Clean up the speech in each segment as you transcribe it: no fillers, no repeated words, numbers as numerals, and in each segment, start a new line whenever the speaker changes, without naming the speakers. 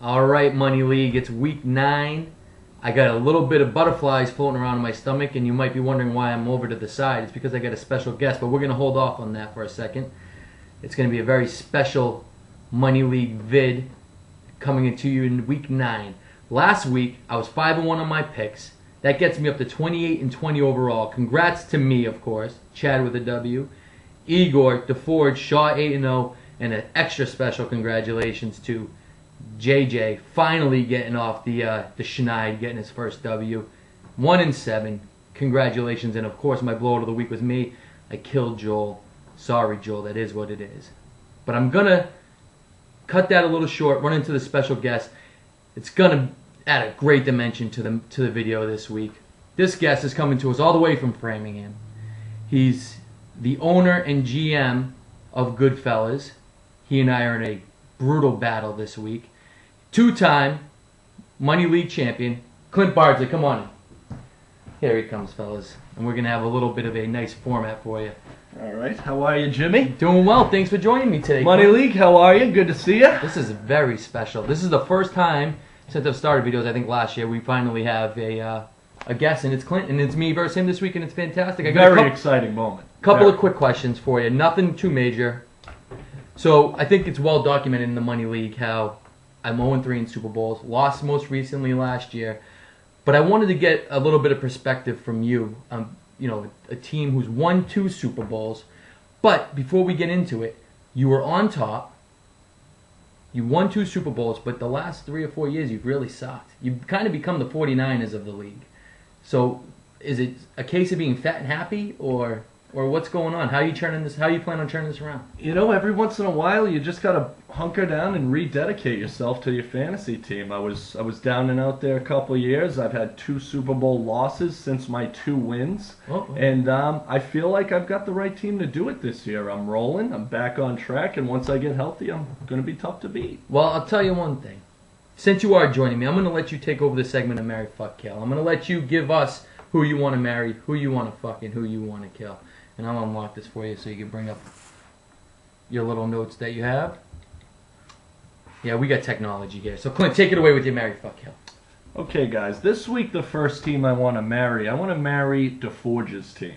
All right, Money League, it's week 9. I got a little bit of butterflies floating around in my stomach, and you might be wondering why I'm over to the side. It's because I got a special guest, but we're going to hold off on that for a second. It's going to be a very special Money League vid coming into you in week 9. Last week, I was 5-1 on my picks. That gets me up to 28-20 overall. Congrats to me, of course. Chad with a W. Igor, DeForge, Shaw 8-0, and an extra special congratulations to JJ finally getting off the schneid, getting his first W. 1-7. Congratulations. And of course my blowout of the week was me. I killed Joel. Sorry, Joel, that is what it is. But I'm gonna cut that a little short, run into the special guest. It's gonna add a great dimension to the video this week. This guest is coming to us all the way from Framingham. He's the owner and GM of Goodfellas. He and I are in a brutal battle this week. 2-time Money League champion, Clint Bardsley. Come on in. Here he comes, fellas. And we're going to have a little bit of a nice format for you.
All right. How are you, Jimmy?
Doing well. Thanks for joining me today,
Money
Clint.
League, how are you? Good to see you.
This is very special. This is the first time since I've started videos, I think last year, we finally have a guest, and it's Clint, and it's me versus him this week, and it's fantastic. I got
Very exciting moment.
Couple of quick questions for you. Nothing too major. So I think it's well documented in the Money League how I'm 0-3 in Super Bowls. Lost most recently last year. But I wanted to get a little bit of perspective from you. You know, a team who's won 2 Super Bowls. But before we get into it, you were on top. You won 2 Super Bowls, but the last 3 or 4 years you've really sucked. You've kind of become the 49ers of the league. So is it a case of being fat and happy, or what's going on? How are you turning this? How you plan on turning this around?
You know, every once in a while, you just gotta hunker down and rededicate yourself to your fantasy team. I was down and out there a couple of years. I've had 2 Super Bowl losses since my 2 wins, and I feel like I've got the right team to do it this year. I'm rolling. I'm back on track, and once I get healthy, I'm gonna be tough to beat.
Well, I'll tell you one thing. Since you are joining me, I'm gonna let you take over the segment of Marry, Fuck, Kill. I'm gonna let you give us who you want to marry, who you want to fuck, and who you want to kill. And I'll unlock this for you so you can bring up your little notes that you have. Yeah, we got technology here. So, Clint, take it away with your Marry, Fuck, Kill.
Okay, guys. This week, the first team I want to marry DeForge's team.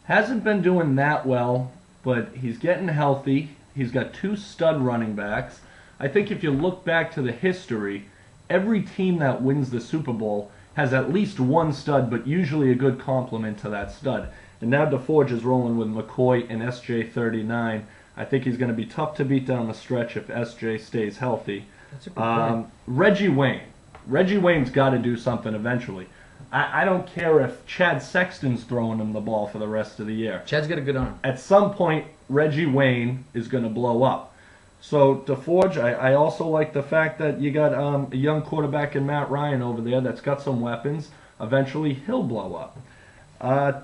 Hasn't been doing that well, but he's getting healthy. He's got 2 stud running backs. I think if you look back to the history, every team that wins the Super Bowl has at least 1 stud, but usually a good complement to that stud. And now DeForge is rolling with McCoy and SJ39. I think he's going to be tough to beat down the stretch if SJ stays healthy.
That's a good point.
Reggie Wayne. Reggie Wayne's got to do something eventually. I don't care if Chad Sexton's throwing him the ball for the rest of the year.
Chad's got a good arm.
At some point, Reggie Wayne is going to blow up. So, DeForge, I also like the fact that you got a young quarterback in Matt Ryan over there that's got some weapons. Eventually, he'll blow up.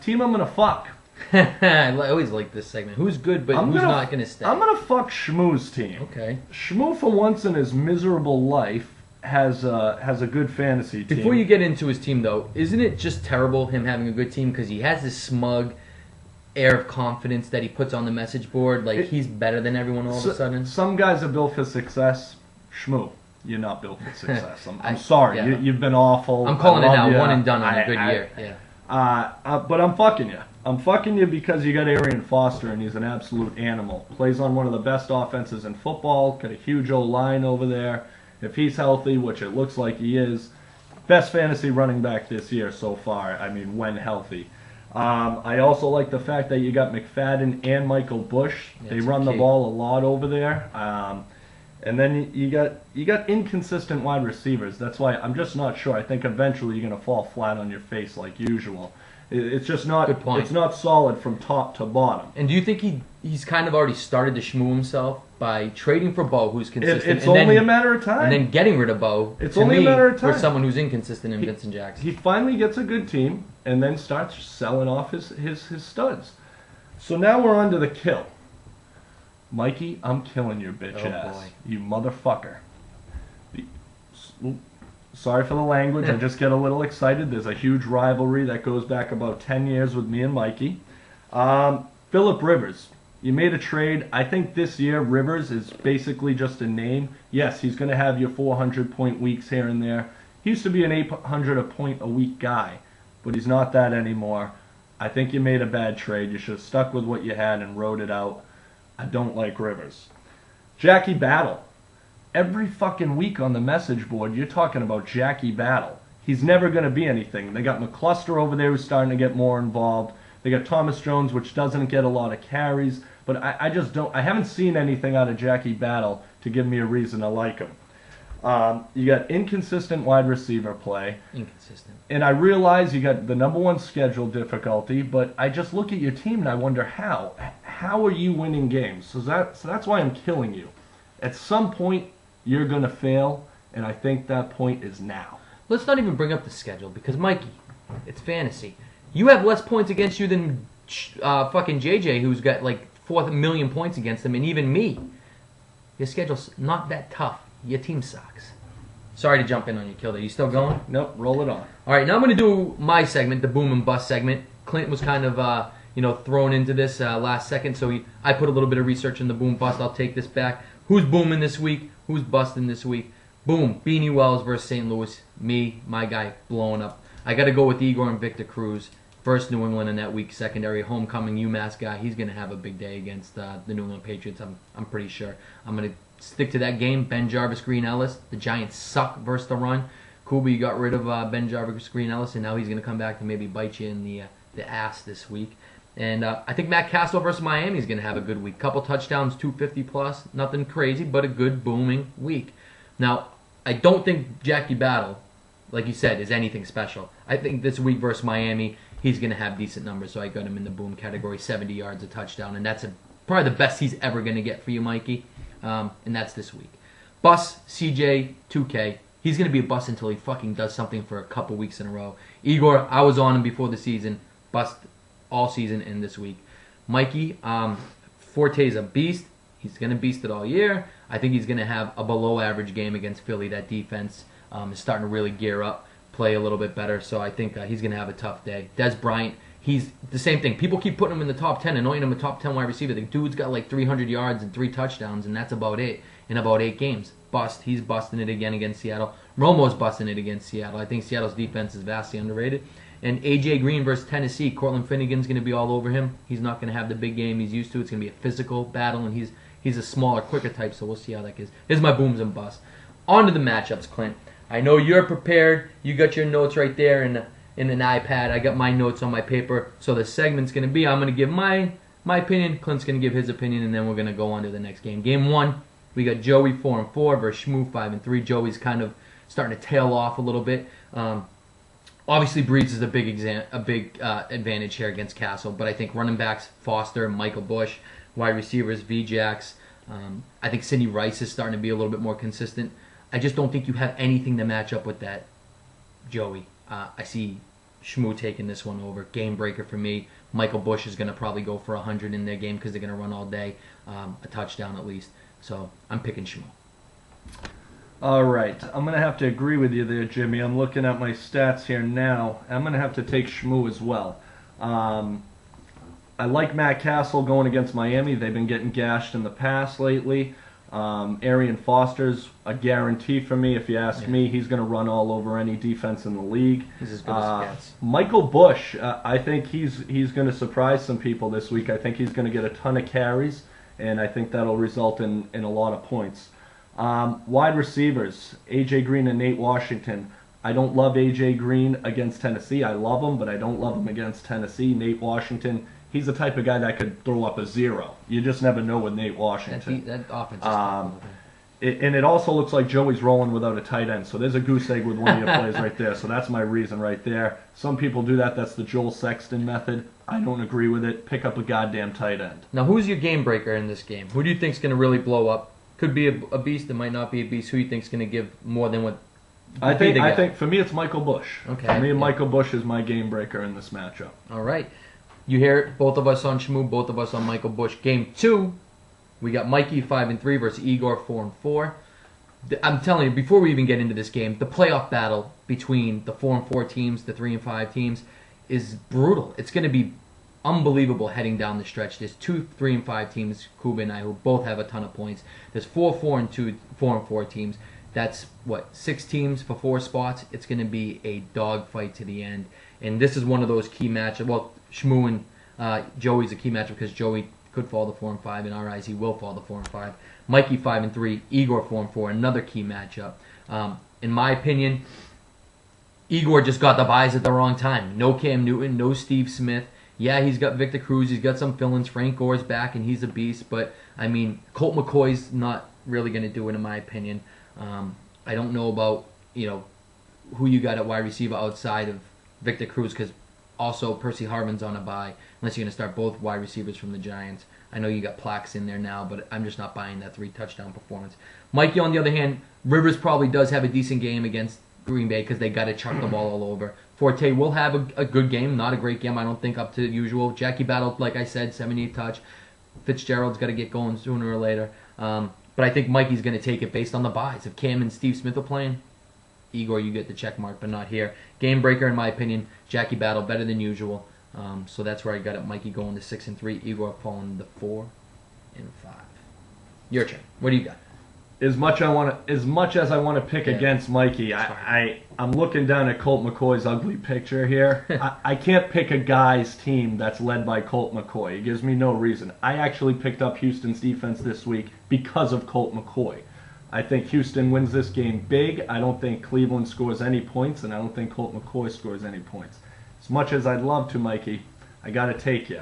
Team I'm going to fuck.
I always like this segment. Who's good, but who's not going to stay?
I'm going to fuck Shmoo's team.
Okay.
Shmoo, for once in his miserable life, has a good fantasy team.
Before you get into his team, though, isn't it just terrible him having a good team because he has this smug air of confidence that he puts on the message board, like he's better than everyone all of a sudden?
Some guys are built for success. Shmoo, you're not built for success. I'm sorry.
Yeah.
You've been awful.
I'm calling it now.
You.
One and done on a good year. Yeah.
But I'm fucking you. I'm fucking you because you got Arian Foster, and he's an absolute animal. Plays on one of the best offenses in football. Got a huge O-line over there. If he's healthy, which it looks like he is, best fantasy running back this year so far. I mean, when healthy. I also like the fact that you got McFadden and Michael Bush. They run the ball a lot over there. And then you got inconsistent wide receivers. That's why I'm just not sure. I think eventually you're going to fall flat on your face like usual. It's just not.
Good point.
It's not solid from top to bottom.
And do you think he's kind of already started to shmoo himself by trading for Bo, who's consistent?
It's only a matter of time.
And then getting rid of Bo.
It's only a matter of time.
For someone who's inconsistent in Vincent Jackson.
He finally gets a good team and then starts selling off his studs. So now we're on to the kill. Mikey, I'm killing your bitch ass.
Boy.
You motherfucker. Sorry for the language. I just get a little excited. There's a huge rivalry that goes back about 10 years with me and Mikey. Phillip Rivers. You made a trade. I think this year Rivers is basically just a name. Yes, he's going to have your 400-point weeks here and there. He used to be an 800-point-a-week guy, but he's not that anymore. I think you made a bad trade. You should have stuck with what you had and rode it out. I don't like Rivers. Jackie Battle. Every fucking week on the message board, you're talking about Jackie Battle. He's never going to be anything. They got McCluster over there who's starting to get more involved. They got Thomas Jones, which doesn't get a lot of carries. But I just don't. I haven't seen anything out of Jackie Battle to give me a reason to like him. You got inconsistent wide receiver play.
Inconsistent.
And I realize you got the number one schedule difficulty, but I just look at your team and I wonder how. How are you winning games? So that's why I'm killing you. At some point, you're going to fail, and I think that point is now.
Let's not even bring up the schedule, because, Mikey, it's fantasy. You have less points against you than fucking JJ, who's got like 4 million points against him, and even me. Your schedule's not that tough. Your team sucks. Sorry to jump in on you, Kilda. You still going?
Nope, roll it on.
All right, now I'm going to do my segment, the boom and bust segment. Clint was kind of, thrown into this last second, so I put a little bit of research in the boom bust. I'll take this back. Who's booming this week? Who's busting this week? Boom, Beanie Wells versus St. Louis. Me, my guy, blowing up. I got to go with Igor and Victor Cruz. First New England in that week, secondary, homecoming UMass guy. He's going to have a big day against the New England Patriots, I'm pretty sure. I'm going to stick to that game. Ben Jarvis, Green Ellis. The Giants suck versus the run. Kubi got rid of Ben Jarvis, Green Ellis, and now he's going to come back to maybe bite you in the ass this week. And I think Matt Castle versus Miami is going to have a good week. Couple touchdowns, 250 plus. Nothing crazy, but a good booming week. Now, I don't think Jackie Battle, like you said, is anything special. I think this week versus Miami, he's going to have decent numbers, so I got him in the boom category, 70 yards, a touchdown, and that's probably the best he's ever going to get for you, Mikey, and that's this week. Bus, CJ, 2K. He's going to be a bust until he fucking does something for a couple weeks in a row. Igor, I was on him before the season. Bust all season and this week. Mikey, Forte's a beast. He's going to beast it all year. I think he's going to have a below-average game against Philly. That defense is starting to really gear up, play a little bit better, so I think he's going to have a tough day. Des Bryant, he's the same thing. People keep putting him in the top 10, anointing him a top 10 wide receiver. The dude's got like 300 yards and 3 touchdowns, and that's about it in about 8 games. Bust. He's busting it again against Seattle. Romo's busting it against Seattle. I think Seattle's defense is vastly underrated. And A.J. Green versus Tennessee. Cortland Finnegan's going to be all over him. He's not going to have the big game he's used to. It's going to be a physical battle, and he's a smaller, quicker type, so we'll see how that goes. Here's my booms and busts. On to the matchups, Clint. I know you're prepared. You got your notes right there in an iPad. I got my notes on my paper. So the segment's going to be, I'm going to give my opinion. Clint's going to give his opinion, and then we're going to go on to the next game. Game 1, we got Joey 4-4 versus Shmoo 5-3. Joey's kind of starting to tail off a little bit. Obviously, Breeds is a big advantage here against Castle, but I think running backs, Foster, Michael Bush, wide receivers, V-Jax. I think Sidney Rice is starting to be a little bit more consistent. I just don't think you have anything to match up with that, Joey. I see Shmoo taking this one over. Game breaker for me. Michael Bush is going to probably go for 100 in their game because they're going to run all day, a touchdown at least. So I'm picking Shmoo.
All right, I'm going to have to agree with you there, Jimmy. I'm looking at my stats here now. I'm going to have to take Shmoo as well. I like Matt Castle going against Miami. They've been getting gashed in the past lately. Arian Foster's a guarantee for me. If you ask me, he's going to run all over any defense in the league.
He's as good as it gets.
Michael Bush, I think he's going to surprise some people this week. I think he's going to get a ton of carries, and I think that'll result in a lot of points. Wide receivers, A.J. Green and Nate Washington. I don't love A.J. Green against Tennessee. I love him, but I don't love him against Tennessee. Nate Washington, he's the type of guy that could throw up a 0. You just never know with Nate Washington.
That offense is tough.
And it also looks like Joey's rolling without a tight end. So there's a goose egg with one of your plays right there. So that's my reason right there. Some people do that. That's the Joel Sexton method. I don't agree with it. Pick up a goddamn tight end.
Now, who's your game breaker in this game? Who do you think's going to really blow up? Could be a beast. It might not be a beast. Who do you think's going to give more than what?
I think for me it's Michael Bush.
Okay.
For me, Michael Bush is my game breaker in this matchup.
All right. You hear it. Both of us on Shmoo. Both of us on Michael Bush. Game 2, we got Mikey 5-3 versus Igor 4-4. I'm telling you, before we even get into this game, the playoff battle between the 4-4 teams, the 3-5 teams, is brutal. It's going to be unbelievable heading down the stretch. There's 2, 3, and 5 teams, Kuba and I, who both have a ton of points. There's 4, 4, and 2, 4 and 4 teams. That's 6 teams for 4 spots. It's going to be a dogfight to the end, and this is one of those key matchups. Well, Shmoo and Joey's a key matchup because Joey could fall to 4 and 5. In our eyes, he will fall to 4 and 5. Mikey 5 and 3. Igor 4 and 4. Another key matchup. In my opinion, Igor just got the buys at the wrong time. No Cam Newton, no Steve Smith. Yeah, he's got Victor Cruz. He's got some fill-ins. Frank Gore's back, and he's a beast. But, I mean, Colt McCoy's not really going to do it, in my opinion. I don't know about, who you got at wide receiver outside of Victor Cruz, because also Percy Harvin's on a bye, unless you're going to start both wide receivers from the Giants. I know you got Plax in there now, but I'm just not buying that 3-touchdown performance. Mikey, on the other hand, Rivers probably does have a decent game against Green Bay because they got to chuck the ball all over. Forte will have a good game, not a great game, I don't think, up to the usual. Jackie Battle, like I said, 78 touch. Fitzgerald's got to get going sooner or later. But I think Mikey's going to take it based on the buys. If Cam and Steve Smith are playing, Igor, you get the check mark, but not here. Game breaker, in my opinion. Jackie Battle, better than usual. So that's where I got it. Mikey going to 6 and 3. Igor falling to 4 and 5. Your turn. What do you got?
As much as I want to pick against Mikey, I'm looking down at Colt McCoy's ugly picture here. I can't pick a guy's team that's led by Colt McCoy. It gives me no reason. I actually picked up Houston's defense this week because of Colt McCoy. I think Houston wins this game big. I don't think Cleveland scores any points, and I don't think Colt McCoy scores any points. As much as I'd love to, Mikey, I got to take you.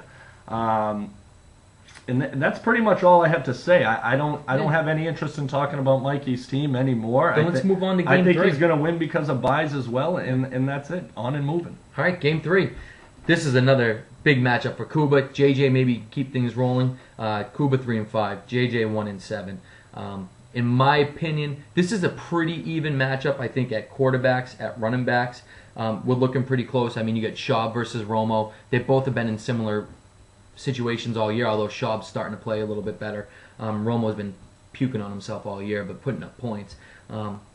And that's pretty much all I have to say. I don't have any interest in talking about Mikey's team anymore.
Then let's move on to game 3.
I think he's going to win because of buys as well, and that's it. On and moving.
All right, game 3. This is another big matchup for Kuba. JJ maybe keep things rolling. Kuba 3 and 5. JJ 1 and 7. In my opinion, this is a pretty even matchup. I think at quarterbacks, at running backs, we're looking pretty close. I mean, you got Schaub versus Romo. They both have been in similar situations all year, although Schaub's starting to play a little bit better. Romo's been puking on himself all year, but putting up points.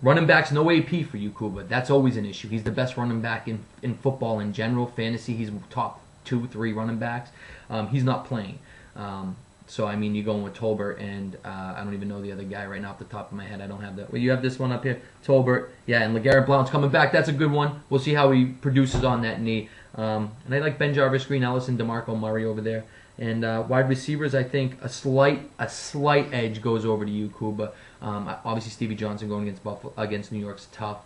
Running backs, no AP for you, Kuba. That's always an issue. He's the best running back in football in general. Fantasy, he's top 2, 3 running backs. He's not playing. So, I mean, you're going with Tolbert, and I don't even know the other guy right now off the top of my head. I don't have that. Well, you have this one up here. Tolbert. Yeah, and LeGarrette Blount's coming back. That's a good one. We'll see how he produces on that knee. And I like Ben Jarvis, Green Ellis, and DeMarco Murray over there. And wide receivers, I think a slight edge goes over to you, Kuba. Obviously, Stevie Johnson going against New York's tough.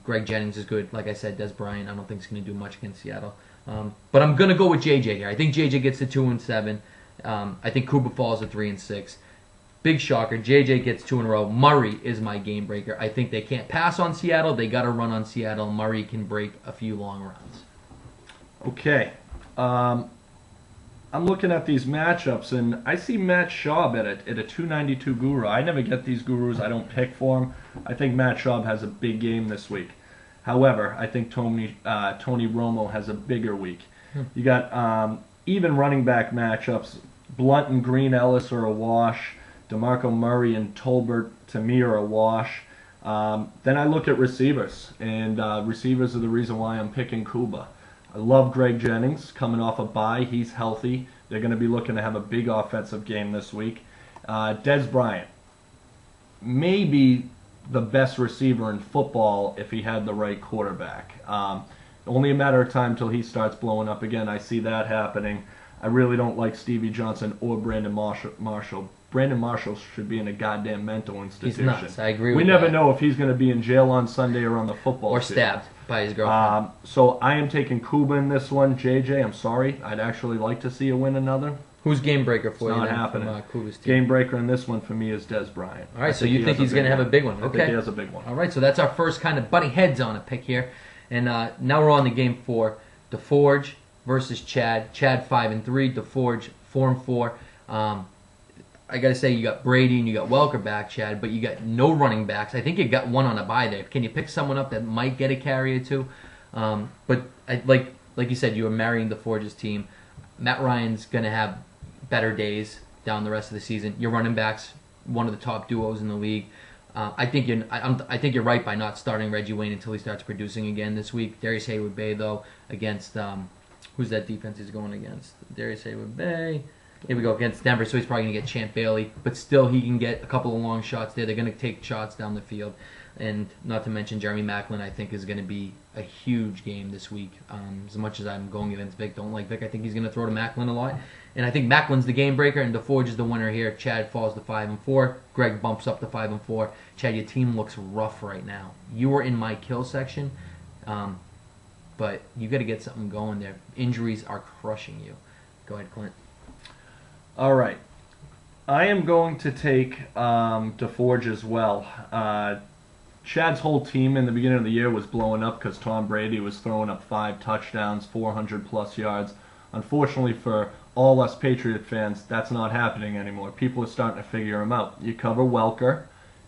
Greg Jennings is good. Like I said, Des Bryant, I don't think he's going to do much against Seattle. But I'm going to go with JJ here. I think JJ gets to 2 and 7. I think Kuba falls to 3 and 6. Big shocker. JJ gets 2 in a row. Murray is my game breaker. I think they can't pass on Seattle. They got to run on Seattle. Murray can break a few long runs.
Okay. I'm looking at these matchups, and I see Matt Schaub at a 292 guru. I never get these gurus. I don't pick for them. I think Matt Schaub has a big game this week. However, I think Tony Romo has a bigger week. You got even running back matchups. Blunt and Green Ellis are a wash. DeMarco Murray and Tolbert, to me, are a wash. Then I look at receivers, and receivers are the reason why I'm picking Kuba. I love Greg Jennings coming off a bye. He's healthy. They're going to be looking to have a big offensive game this week. Des Bryant, maybe the best receiver in football if he had the right quarterback. Only a matter of time till he starts blowing up again. I see that happening. I really don't like Stevie Johnson or Brandon Marshall. Brandon Marshall should be in a goddamn mental institution.
He's nuts. I agree with that.
We never know if he's going to be in jail on Sunday or on the football
or
field.
stabbed by his girlfriend.
So I am taking Kuba in this one. JJ, I'm sorry. I'd actually like to see you win another.
Who's game breaker for you?
Not happening.
From, Kuba's team?
Game breaker in this one for me is Des Bryant.
All right, so you think he's going to have a big one?
I think he has a big one.
All right, so that's our first kind of butting heads on a pick here. And now we're on to game 4. DeForge versus Chad. Chad 5 and 3. DeForge 4 and 4. I got to say, you got Brady and you got Welker back, Chad, but you got no running backs. I think you got one on a bye there. Can you pick someone up that might get a carry or two? But like you said, you were marrying DeForge's team. Matt Ryan's going to have better days down the rest of the season. Your running backs, one of the top duos in the league. I think you're right by not starting Reggie Wayne until he starts producing again this week. Darius Hayward-Bay, though, against Who's that defense he's going against? Darius Bay. Here we go against Denver, so he's probably going to get Champ Bailey. But still, he can get a couple of long shots there. They're going to take shots down the field. And not to mention Jeremy Maclin, I think, is going to be a huge game this week. As much as I'm going against Vic, don't like Vic, I think he's going to throw to Maclin a lot. And I think Macklin's the game breaker, and DeForge is the winner here. Chad falls to 5-4. Greg bumps up to 5-4. Chad, your team looks rough right now. You were in my kill section, but you got to get something going there. Injuries are crushing you. Go ahead, Clint.
All right. I am going to take DeForge as well. Chad's whole team in the beginning of the year was blowing up because Tom Brady was throwing up 5 touchdowns, 400-plus yards. Unfortunately for all us Patriot fans, that's not happening anymore. People are starting to figure him out. You cover Welker,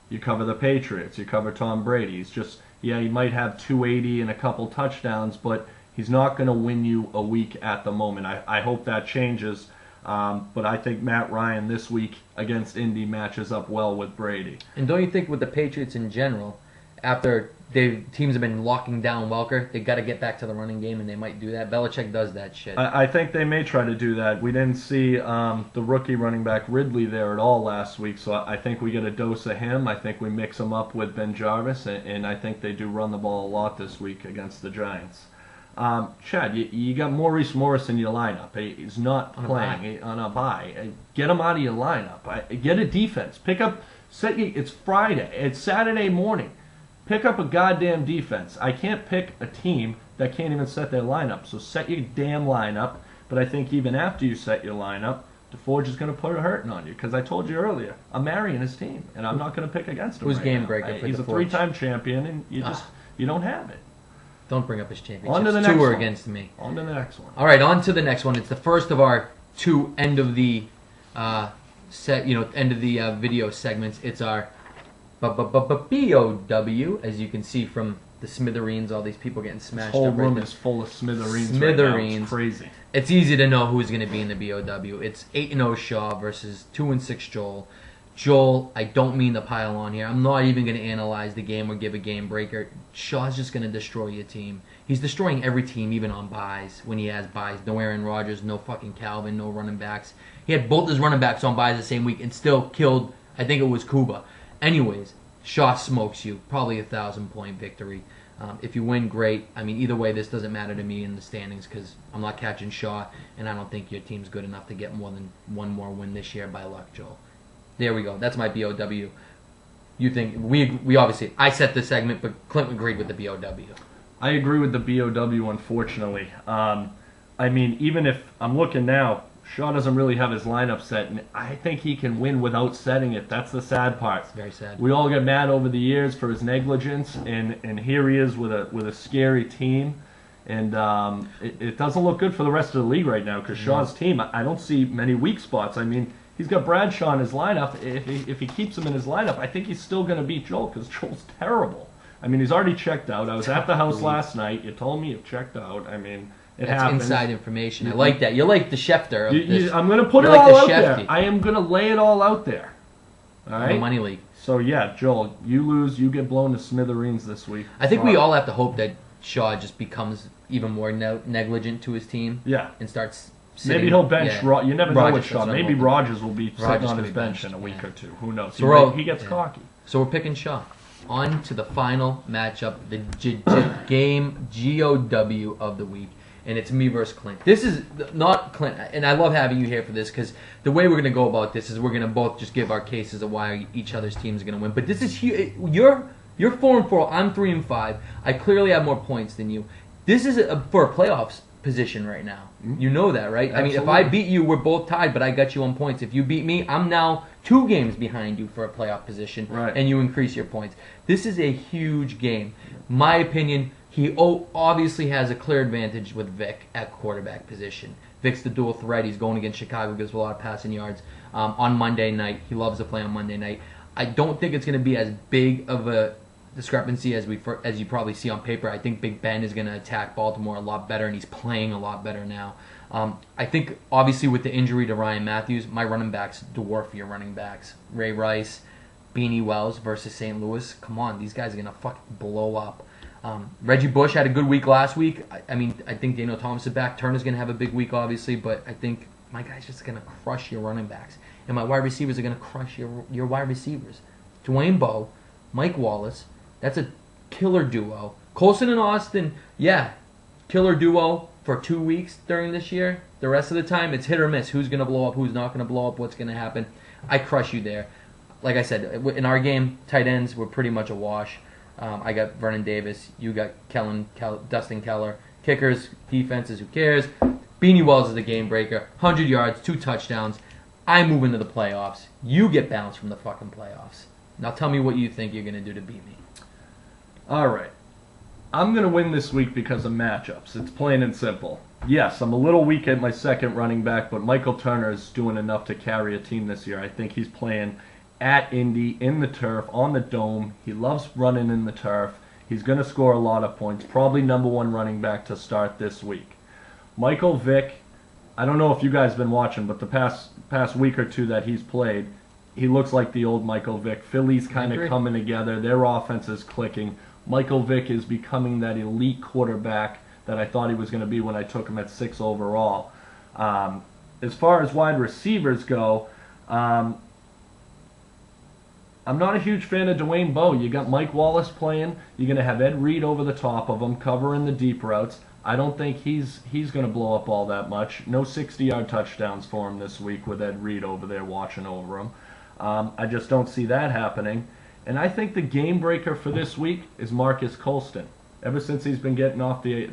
you cover the Patriots, you cover Tom Brady. He's just, yeah, he might have 280 and a couple touchdowns, but he's not going to win you a week at the moment. I hope that changes. But I think Matt Ryan this week against Indy matches up well with Brady.
And don't you think with the Patriots in general, after teams have been locking down Welker, they got to get back to the running game, and they might do that. Belichick does that shit.
I think they may try to do that. We didn't see the rookie running back Ridley there at all last week, so I think we get a dose of him. I think we mix him up with Ben Jarvis, and I think they do run the ball a lot this week against the Giants. Chad, you got Maurice Morris in your lineup. He's not playing on a bye. Get him out of your lineup. Get a defense. It's Friday. It's Saturday morning. Pick up a goddamn defense. I can't pick a team that can't even set their lineup. So set your damn lineup. But I think even after you set your lineup, DeForge is going to put a hurting on you. Because I told you earlier, I'm marrying his team, and I'm not going to pick against him.
Who's
right
game
now.
breaker for
He's
DeForge?
a 3-time champion, and you don't have it.
Don't bring up his championships.
On to the next
Two are
one.
against me.
On to the next one.
All right, on to the next one. It's the first of our 2 end of the video segments. It's our BOW, as you can see from the smithereens. All these people getting smashed
This whole
up. Right
room
there.
is full of smithereens.
Smithereens.
Right now. It's crazy.
It's easy to know who's going to be in the BOW. It's 8-0 Shaw versus 2-6 Joel. Joel, I don't mean to pile on here. I'm not even going to analyze the game or give a game breaker. Shaw's just going to destroy your team. He's destroying every team, even on buys, when he has buys. No Aaron Rodgers, no fucking Calvin, no running backs. He had both his running backs on buys the same week and still killed, I think it was Kuba. Anyways, Shaw smokes you. Probably a 1,000-point victory. If you win, great. I mean, either way, this doesn't matter to me in the standings because I'm not catching Shaw, and I don't think your team's good enough to get more than one more win this year by luck, Joel. There we go. That's my BOW. You think we obviously I set the segment, but Clint agreed with the BOW.
I agree with the BOW, unfortunately. I mean, even if I'm looking now, Shaw doesn't really have his lineup set, and I think he can win without setting it. That's the sad part.
It's very sad.
We all get mad over the years for his negligence, and here he is with a scary team, and it doesn't look good for the rest of the league right now because Shaw's team, I don't see many weak spots. I mean, he's got Bradshaw in his lineup. If he keeps him in his lineup, I think he's still going to beat Joel because Joel's terrible. I mean, he's already checked out. I was at the house last night. You told me you've checked out. I mean,
That's
happens.
inside information. I like that. You're like the Schefter of this.
I'm going to put it
You're like
all
the
out there.
Shefty.
I am going to lay it all out there. All
The
right?
money league.
So, yeah, Joel, you lose. You get blown to smithereens this week.
I think we
Sorry.
all have to hope that Shaw just becomes even more negligent to his team
Yeah.
and starts sitting.
Maybe he'll bench.
Yeah.
You never know
Rodgers,
with Shaw.
that's what I'm
Maybe
hoping.
Rogers will be sitting
Rodgers
on
could
his
be
bench
benched,
in a week
yeah.
or two. Who knows?
So
He gets
yeah.
cocky.
So we're picking Shaw. On to the final matchup, the game GOW of the week, and it's me versus Clint. This is not Clint, and I love having you here for this because the way we're going to go about this is we're going to both just give our cases of why each other's team is going to win. But this is huge. You're 4-4. I'm 3-5. I clearly have more points than you. This is for a playoffs position right now. You know that, right? I mean, if I beat you, we're both tied, but I got you on points. If you beat me, I'm now 2 games behind you for a playoff position,
Right.
and you increase your points. This is a huge game. My opinion, he obviously has a clear advantage with Vic at quarterback position. Vic's the dual threat. He's going against Chicago, gives a lot of passing yards on Monday night. He loves to play on Monday night. I don't think it's going to be as big of a discrepancy as you probably see on paper. I think Big Ben is going to attack Baltimore a lot better, and he's playing a lot better now. I think, obviously, with the injury to Ryan Matthews, my running backs dwarf your running backs. Ray Rice, Beanie Wells versus St. Louis. Come on, these guys are going to fucking blow up. Reggie Bush had a good week last week. I mean, I think Daniel Thomas is back. Turner's going to have a big week, obviously, but I think my guy's just going to crush your running backs. And my wide receivers are going to crush your wide receivers. Dwayne Bowe, Mike Wallace, that's a killer duo. Colson and Austin, yeah, killer duo for 2 weeks during this year. The rest of the time, it's hit or miss. Who's going to blow up, who's not going to blow up, what's going to happen. I crush you there. Like I said, in our game, tight ends were pretty much a wash. I got Vernon Davis. You got Dustin Keller. Kickers, defenses, who cares? Beanie Wells is the game breaker. 100 yards, 2 touchdowns. I move into the playoffs. You get bounced from the fucking playoffs. Now tell me what you think you're going to do to beat me.
All right. I'm going to win this week because of matchups. It's plain and simple. Yes, I'm a little weak at my second running back, but Michael Turner is doing enough to carry a team this year. I think he's playing at Indy, in the turf, on the dome. He loves running in the turf. He's going to score a lot of points. Probably number 1 running back to start this week. Michael Vick, I don't know if you guys have been watching, but the past week or two that he's played, he looks like the old Michael Vick. Philly's kind of coming together. Their offense is clicking. Michael Vick is becoming that elite quarterback that I thought he was going to be when I took him at 6 overall. As far as wide receivers go, I'm not a huge fan of Dwayne Bowe. You got Mike Wallace playing. You're going to have Ed Reed over the top of him, covering the deep routes. I don't think he's going to blow up all that much. No 60-yard touchdowns for him this week with Ed Reed over there watching over him. I just don't see that happening. And I think the game breaker for this week is Marcus Colston. Ever since he's been getting off the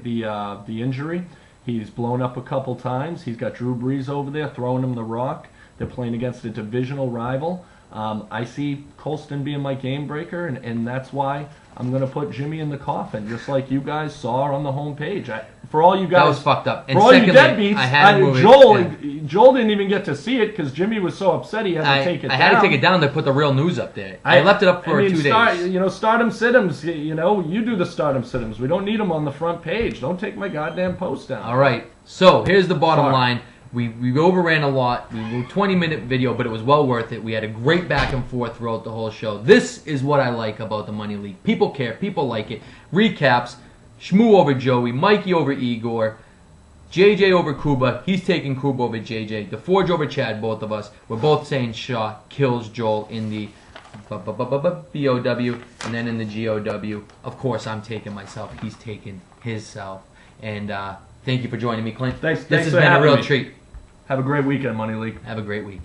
injury, he's blown up a couple times. He's got Drew Brees over there throwing him the rock. They're playing against a divisional rival. I see Colston being my game breaker, and that's why I'm going to put Jimmy in the coffin, just like you guys saw on the homepage. For all you guys,
that was fucked up. And
for all you deadbeats, Joel didn't even get to see it because Jimmy was so upset he had to take it down.
I had to take it down to put the real news up there. I left it up for 2 days.
Stardom Siddums, you do the Stardom Siddums. We don't need them on the front page. Don't take my goddamn post down.
All right. So here's the bottom line. We overran a lot. We were a 20-minute video, but it was well worth it. We had a great back and forth throughout the whole show. This is what I like about the Money League. People care. People like it. Recaps. Shmoo over Joey. Mikey over Igor. JJ over Kuba. He's taking Kuba over JJ. DeForge over Chad, both of us. We're both saying Shaw kills Joel in the BOW and then in the GOW. Of course, I'm taking myself. He's taking himself. And thank you for joining me, Clint.
Thanks
this has
for
been a real
me.
treat.
Have a great weekend, Money League.
Have a great week.